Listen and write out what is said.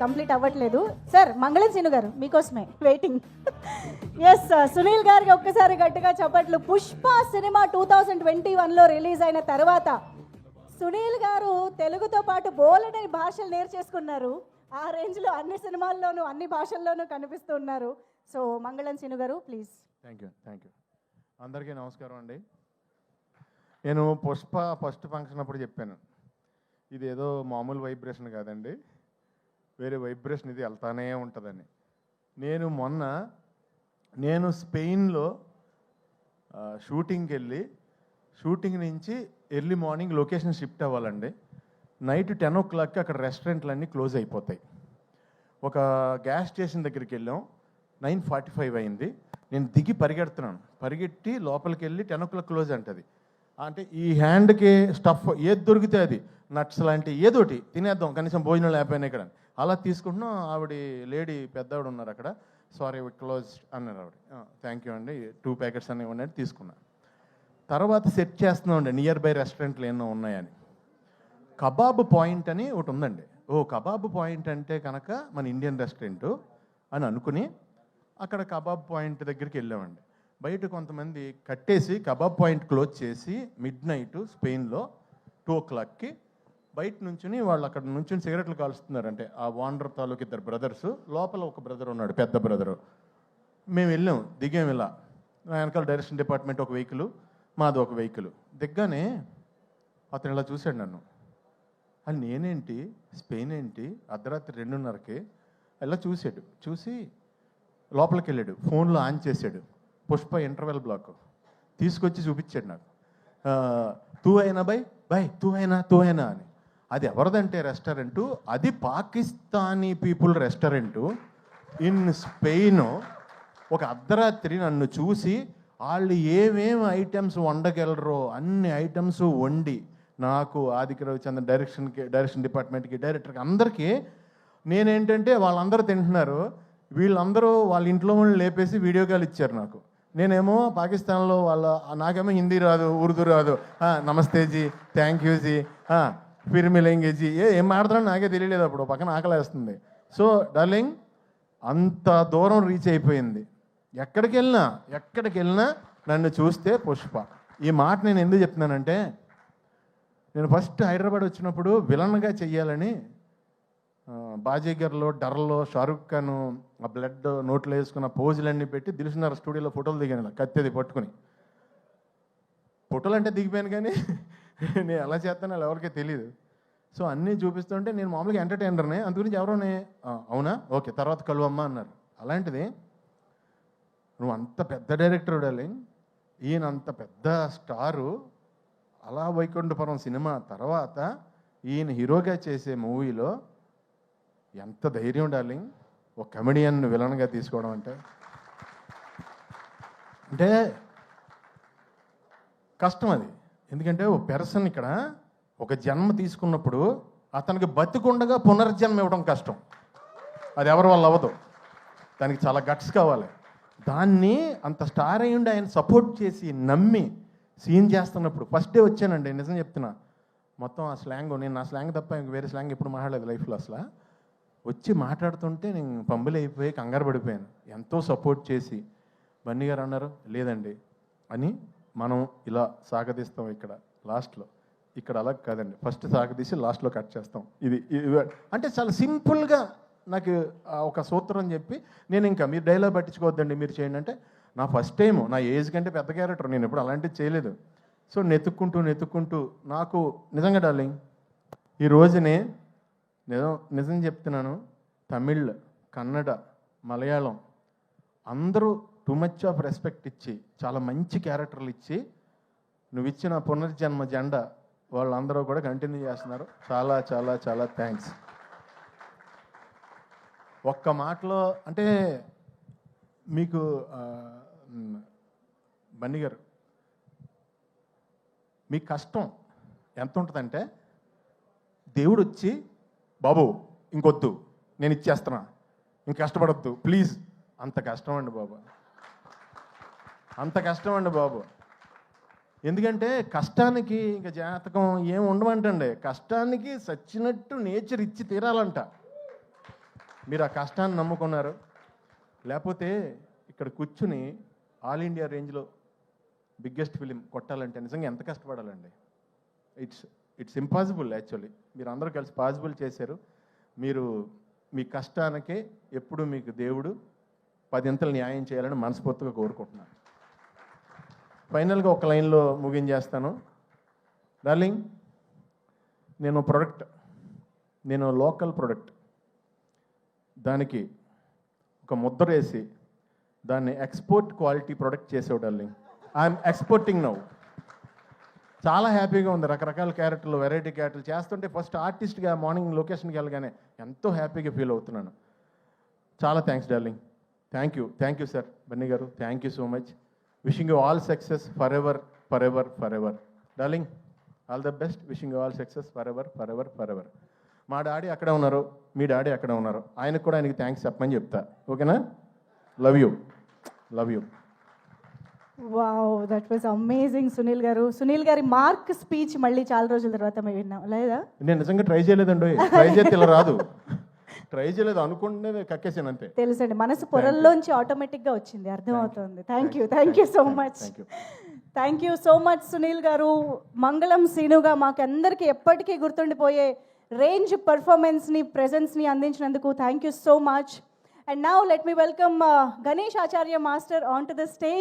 Complete అవ్వట్లేదు. Sir మంగళం scene గారు మీకోసమే వెయిటింగ్. ఎస్ సునీల్ గారికి ఒక్కసారి గట్టిగా చప్పట్లు. పుష్ప సినిమా 2021లో రిలీజ్ అయిన తర్వాత సునీల్ గారు తెలుగుతో పాటు బోలెడని భాషలు నేర్చేసుకున్నారు. ఆ రేంజ్లో అన్ని సినిమాల్లోనూ అన్ని భాషల్లోనూ కనిపిస్తూ ఉన్నారు. సో మంగళం సీను గారు ప్లీజ్. Thank you. అందరికీ నమస్కారం అండి. నేను పుష్ప ఫస్ట్ ఫంక్షన్ అప్పుడు చెప్పాను, ఇది ఏదో మామూలు వైబ్రేషన్ కాదండి, వేరే వైబ్రేషన్ ఇది వెళ్తానే ఉంటుందని. నేను స్పెయిన్లో షూటింగ్కి వెళ్ళి షూటింగ్ నుంచి ఎర్లీ మార్నింగ్ లొకేషన్ షిఫ్ట్ అవ్వాలండి. నైట్ 10 o'clock అక్కడ రెస్టారెంట్లన్నీ క్లోజ్ అయిపోతాయి. ఒక గ్యాస్ స్టేషన్ దగ్గరికి వెళ్ళాం, 9:45 అయింది. నేను దిగి పరిగెట్టి లోపలికి వెళ్ళి 10 o'clock క్లోజ్ అంటది. అంటే ఈ హ్యాండ్కి స్టఫ్ ఏది దొరికితే అది నట్స్ లాంటి ఏదోటి తినేద్దాం, కనీసం భోజనం లేకపోయినా ఇక్కడ అలా తీసుకుంటున్నాం. ఆవిడ లేడీ పెద్దవాడు ఉన్నారు అక్కడ, సారీ క్లోజ్ అన్నారు ఆవిడ. థ్యాంక్ యూ అండి, 2 ప్యాకెట్స్ అనేవి ఉన్నాయని తీసుకున్నా. తర్వాత సెట్ చేస్తున్నాం అండి నియర్ బై రెస్టారెంట్లు ఏమో ఉన్నాయని. కబాబ్ పాయింట్ అని ఒకటి ఉందండి. కబాబ్ పాయింట్ అంటే కనుక మన ఇండియన్ రెస్టారెంట్ అని అనుకుని అక్కడ కబాబ్ పాయింట్ దగ్గరికి వెళ్ళామండి. బయట కొంతమంది కట్టేసి కబాబ్ పాయింట్ క్లోజ్ చేసి midnight స్పెయిన్లో 2 o'clockకి బయట నుంచుని వాళ్ళు అక్కడ నుంచుని సిగరెట్లు కాలుస్తున్నారంటే ఆ వాండర్ తాలూకు 2 brothers, లోపల ఒక బ్రదర్ ఉన్నాడు, పెద్ద బ్రదరు. మేము వెళ్ళాం, దిగాం. ఇలా వెనకాల డైరెక్షన్ డిపార్ట్మెంట్ ఒక వెహికల్, మాది ఒక వెహికల్. దిగ్గానే అతను ఇలా చూశాడు నన్ను. అది నేనేంటి, స్పెయిన్ ఏంటి, అర్ధరాత్రి 2:30కి ఇలా చూసి లోపలికి వెళ్ళాడు, ఫోన్లో ఆన్ చేశాడు. పుష్ప ఇంటర్వెల్ బ్లాక్ తీసుకొచ్చి చూపించాడు నాకు. తూ అయినా బై తూ అయినా అని. అది ఎవరిదంటే రెస్టారెంటు, అది Pakistani people restaurant in Spain. ఒక అర్ధరాత్రి నన్ను చూసి వాళ్ళు ఏమేమి ఐటమ్స్ వండగలరో అన్ని ఐటమ్స్ వండి నాకు, ఆదిత్య రవిచంద్రన్ డైరెక్షన్ డిపార్ట్మెంట్కి, డైరెక్టర్కి, అందరికీ నేనేంటంటే వాళ్ళందరూ తింటున్నారు, వీళ్ళందరూ వాళ్ళ ఇంట్లో వాళ్ళని లేపేసి వీడియో కాల్ ఇచ్చారు నాకు. నేనేమో పాకిస్తాన్లో నాకేమో హిందీ రాదు, ఉర్దూ రాదు. నమస్తే G, thank you G, Phir మిలేంగే G, ఏం మాట్లాడుతున్నా నాకే తెలియలేదు. అప్పుడు పక్కన ఆకలేస్తుంది. సో డార్లింగ్, అంత దూరం రీచ్ అయిపోయింది. ఎక్కడికి వెళ్ళినా నన్ను చూస్తే పుష్ప. ఈ మాట నేను ఎందుకు చెప్తున్నానంటే, నేను ఫస్ట్ హైదరాబాద్ వచ్చినప్పుడు విలన్గా చెయ్యాలని బాజీగర్లో, డర్లో షారుఖ్ ఖాన్ ఆ బ్లడ్ నోట్లో వేసుకున్న పోజులన్నీ పెట్టి దిల్సుఖ్నగర్ స్టూడియోలో ఫోటోలు దిగాను, కత్తెది పట్టుకుని. ఫోటోలు అంటే దిగిపోయాను, కానీ నేను ఎలా చేస్తానో అలా ఎవరికీ తెలియదు. సో అన్నీ చూపిస్తుంటే నేను మామూలుగా ఎంటర్టైనర్నే, అందుగురించి ఎవరోనే అవునా ఓకే తర్వాత కలువమ్మ అన్నారు. అలాంటిది నువ్వు అంత పెద్ద డైరెక్టర్ డార్లింగ్, ఈయన అంత పెద్ద స్టారు, అలా వైకుంఠపురం సినిమా తర్వాత ఈయన హీరోగా చేసే మూవీలో ఎంత ధైర్యం డార్లింగ్, ఒక కమెడియన్ విలన్గా తీసుకోవడం అంటే కష్టం అది. ఎందుకంటే ఒక పెర్సన్ ఇక్కడ ఒక జన్మ తీసుకున్నప్పుడు అతనికి బతికుండగా పునర్జన్మ ఇవ్వడం కష్టం. అది ఎవరి వల్ల అవ్వదు, దానికి చాలా గట్స్ కావాలి. దాన్ని అంత స్టార్ అయ్యుండి ఆయన సపోర్ట్ చేసి నమ్మి సీన్ చేస్తున్నప్పుడు ఫస్ట్ డే వచ్చానండి, నిజం చెప్తున్నా. మొత్తం ఆ స్లాంగ్, నేను నా స్లాంగ్ తప్ప ఇంక వేరే స్లాంగ్ ఎప్పుడు మాట్లాడలేదు లైఫ్లో. అసలు వచ్చి మాట్లాడుతుంటే నేను పంబులు అయిపోయి కంగారు పడిపోయాను. ఎంతో సపోర్ట్ చేసి బన్నీ గారు అన్నారు లేదండి అని, మనం ఇలా సాగదీస్తాం ఇక్కడ లాస్ట్లో, ఇక్కడ అలా కాదండి, ఫస్ట్ సాగదీసి లాస్ట్లో కట్ చేస్తాం, ఇది అంటే చాలా సింపుల్గా నాకు ఒక సూత్రం చెప్పి, నేను ఇంకా మీరు డైలాగ్ పట్టించుకోవద్దండి మీరు చేయండి అంటే, నా ఫస్ట్ టైం, నా ఏజ్ కంటే పెద్ద క్యారెక్టర్, నేను ఎప్పుడు అలాంటివి చేయలేదు. సో నెతుక్కుంటూ నాకు నిజంగా డార్లింగ్ ఈ రోజునే నిజం చెప్తున్నాను, తమిళ్, కన్నడ, మలయాళం అందరూ టూ మచ్ ఆఫ్ రెస్పెక్ట్ ఇచ్చి చాలా మంచి క్యారెక్టర్లు ఇచ్చి నువ్వు ఇచ్చిన పునర్జన్మ జెండా వాళ్ళందరూ కూడా కంటిన్యూ చేస్తున్నారు. చాలా చాలా చాలా థ్యాంక్స్. ఒక్క మాటలో అంటే మీకు బన్నీ గారు, మీ కష్టం ఎంత ఉంటుందంటే, దేవుడు వచ్చి బాబు ఇంకొద్దు నేను ఇచ్చేస్తున్నా, ఇంక కష్టపడొద్దు ప్లీజ్, అంత కష్టం అండి బాబు, అంత కష్టం అండి బాబు. ఎందుకంటే కష్టానికి ఇంకా జాతకం ఏం ఉండమంటండి, కష్టానికి సచ్చినట్టు నేచర్ ఇచ్చి తీరాలంట. మీరు ఆ కష్టాన్ని నమ్ముకున్నారు. లేకపోతే ఇక్కడ కూర్చుని ఆల్ ఇండియా రేంజ్లో బిగ్గెస్ట్ ఫిలిం కొట్టాలంటే నిజంగా ఎంత కష్టపడాలండి. It's impossible actually. మీరు అందరూ కలిసి పాసిబుల్ చేశారు. మీరు మీ కష్టానికే ఎప్పుడు మీకు దేవుడు 10 ఇంతలు న్యాయం చేయాలని మనస్ఫూర్తిగా కోరుకుంటున్నాను. ఫైనల్గా ఒక లైన్లో ముగించేస్తాను. డార్లింగ్, నేను లోకల్ ప్రొడక్ట్ దానికి ఒక ముద్ర వేసి దాన్ని ఎక్స్పోర్ట్ క్వాలిటీ ప్రొడక్ట్ చేసావు డార్లింగ్. I'm exporting now. చాలా హ్యాపీగా ఉంది. రకరకాల క్యారెక్టర్లు, వెరైటీ క్యారెక్టర్లు చేస్తుంటే ఫస్ట్ ఆర్టిస్ట్గా మార్నింగ్ లొకేషన్కి వెళ్ళగానే ఎంతో హ్యాపీగా ఫీల్ అవుతున్నాను. చాలా thanks darling. Thank you sir Bunny గారు. Thank you so much. Wishing you all success forever darling. All the best. Wishing you all success forever. మా డాడీ అక్కడే ఉన్నారు, మీ డాడీ అక్కడే ఉన్నారు. ఆయనకు కూడా ఆయనకి థ్యాంక్స్ చెప్పమని చెప్తా. ఓకేనా? Love you. Wow, that was amazing Sunil గారు. సునీల్ గారి మార్క్ స్పీచ్ మళ్ళీ చాలా రోజుల తర్వాత మేము విన్నాం లేదా? నేను నిజంగా ట్రై చేయలేదండి. ట్రై చేస్తే ఇలా రాదు. ట్రై చేయలేదు, అనుకుంటే కక్కేసాను అంతే. తెలుసండి, మనసు పొరల్లోంచి ఆటోమేటిక్గా వచ్చింది, అర్థమవుతుంది. Thank you so much. Thank you so much Sunil గారు. మంగళం సీనుగా మాకందరికీ ఎప్పటికీ గుర్తుండిపోయే రేంజ్ పర్ఫార్మెన్స్ని, ప్రెజెన్స్ని అందించినందుకు thank you so much. And now let me welcome Ganesh Acharya Master onto the stage.